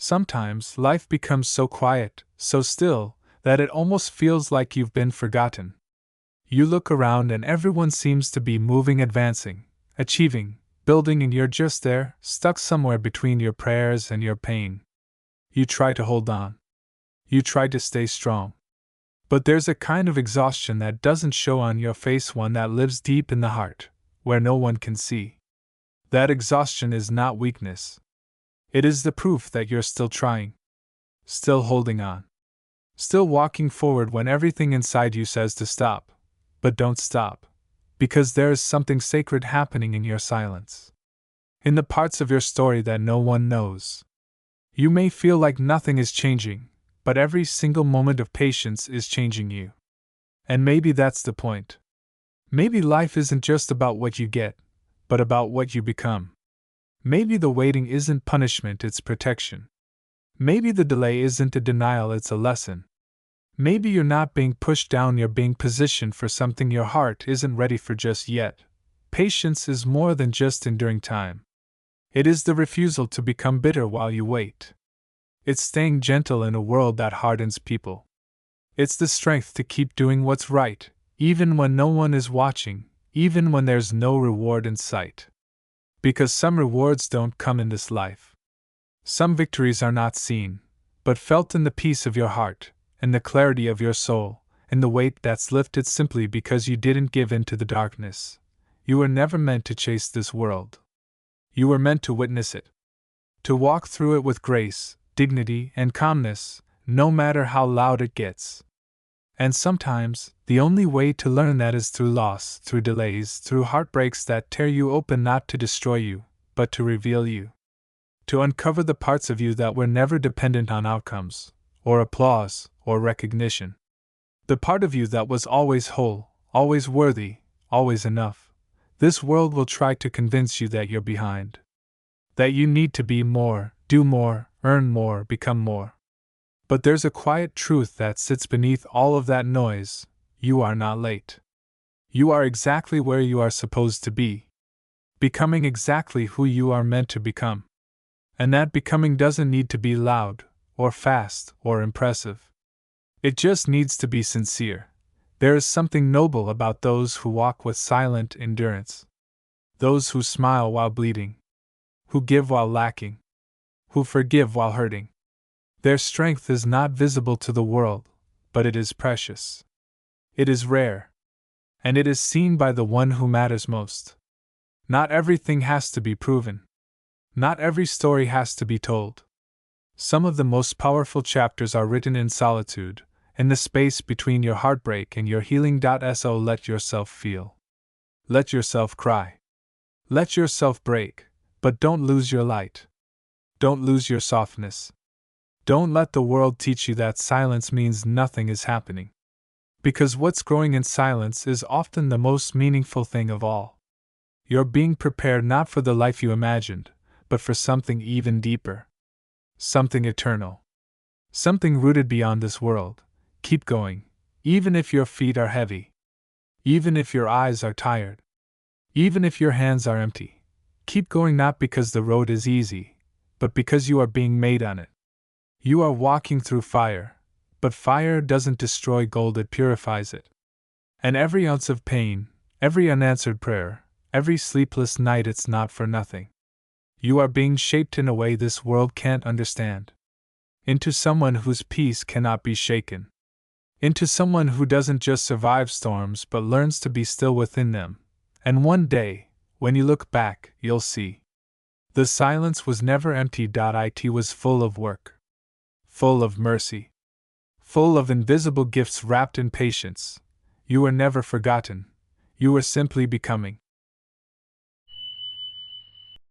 Sometimes life becomes so quiet, so still, that it almost feels like you've been forgotten. You look around and everyone seems to be moving, advancing, achieving, building, and you're just there, stuck somewhere between your prayers and your pain. You try to hold on. You try to stay strong. But there's a kind of exhaustion that doesn't show on your face, one that lives deep in the heart, where no one can see. That exhaustion is not weakness. It is the proof that you're still trying. Still holding on. Still walking forward when everything inside you says to stop. But don't stop. Because there is something sacred happening in your silence. In the parts of your story that no one knows. You may feel like nothing is changing, but every single moment of patience is changing you. And maybe that's the point. Maybe life isn't just about what you get, but about what you become. Maybe the waiting isn't punishment, it's protection. Maybe the delay isn't a denial, it's a lesson. Maybe you're not being pushed down, you're being positioned for something your heart isn't ready for just yet. Patience is more than just enduring time. It is the refusal to become bitter while you wait. It's staying gentle in a world that hardens people. It's the strength to keep doing what's right, even when no one is watching, even when there's no reward in sight. Because some rewards don't come in this life. Some victories are not seen, but felt in the peace of your heart, in the clarity of your soul, in the weight that's lifted simply because you didn't give in to the darkness. You were never meant to chase this world. You were meant to witness it. To walk through it with grace, dignity, and calmness, no matter how loud it gets. And sometimes, the only way to learn that is through loss, through delays, through heartbreaks that tear you open, not to destroy you, but to reveal you. To uncover the parts of you that were never dependent on outcomes, or applause, or recognition. The part of you that was always whole, always worthy, always enough. This world will try to convince you that you're behind. That you need to be more, do more, earn more, become more. But there's a quiet truth that sits beneath all of that noise: you are not late. You are exactly where you are supposed to be. Becoming exactly who you are meant to become. And that becoming doesn't need to be loud, or fast, or impressive. It just needs to be sincere. There is something noble about those who walk with silent endurance. Those who smile while bleeding. Who give while lacking. Who forgive while hurting. Their strength is not visible to the world, but it is precious. It is rare. And it is seen by the one who matters most. Not everything has to be proven. Not every story has to be told. Some of the most powerful chapters are written in solitude, in the space between your heartbreak and your healing. So let yourself feel. Let yourself cry. Let yourself break, but don't lose your light. Don't lose your softness. Don't let the world teach you that silence means nothing is happening. Because what's growing in silence is often the most meaningful thing of all. You're being prepared not for the life you imagined, but for something even deeper. Something eternal. Something rooted beyond this world. Keep going, even if your feet are heavy. Even if your eyes are tired. Even if your hands are empty. Keep going, not because the road is easy, but because you are being made on it. You are walking through fire, but fire doesn't destroy gold, it purifies it. And every ounce of pain, every unanswered prayer, every sleepless night, it's not for nothing. You are being shaped in a way this world can't understand. Into someone whose peace cannot be shaken. Into someone who doesn't just survive storms but learns to be still within them. And one day, when you look back, you'll see. The silence was never empty. It was full of work. Full of mercy. Full of invisible gifts wrapped in patience. You were never forgotten. You were simply becoming.